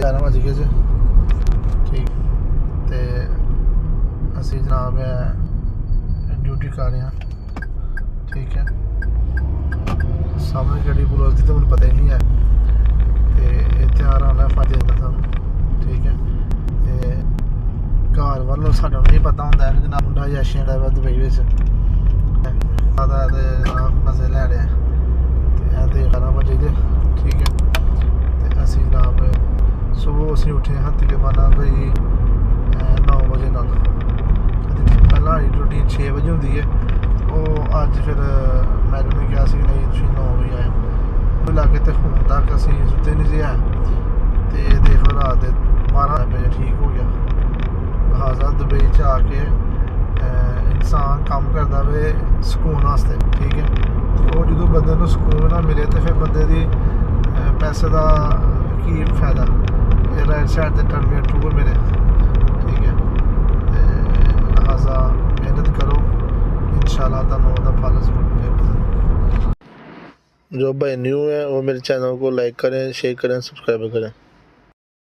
11 ਵਜ ਗਏ ਜੀ। ਠੀਕ ਤੇ ਅਸੀਂ ਜਨਾਬ ड्यूटी कर रहे हैं। ठीक है सामने गड्डी पुलिस की तो मैं पता ही नहीं है तो इतिहार आना फायदे देता सानू। ठीक है घर वालों साढ़े नहीं पता होंगे कि जनाब मुंडा जैशियां ड्राइवर दुबई में मजे लै रहे तो 11 बजे दे। ठीक है तो असी जनाब सुबह असी उठे हाँ तकरीबन कोई 9 बजे नाल। पहला रूटीन 6 बजे होंगी है वो अज फिर मैडम ने कहा नहीं 9 बजे आए लाके तो हूँ तक असी सुते नहीं से है तो देखो रात के 12 बजे ठीक हो गया। लिहाजा दुबई च आके इंसान काम करता वे सुकून वास्ते। ठीक है वो जो बंदे को सुकून ना मिले तो फिर बंदे की पैसे का की फायदा। राइट साइड से टर्मिनेट टू मेरे। ठीक है लिहाजा मेहनत करो इंशाल्लाह तुहानू दा फल जरूर मिलेगा। जो भाई न्यू है वो मेरे चैनल को लाइक करें, शेयर करें, सब्सक्राइब करें।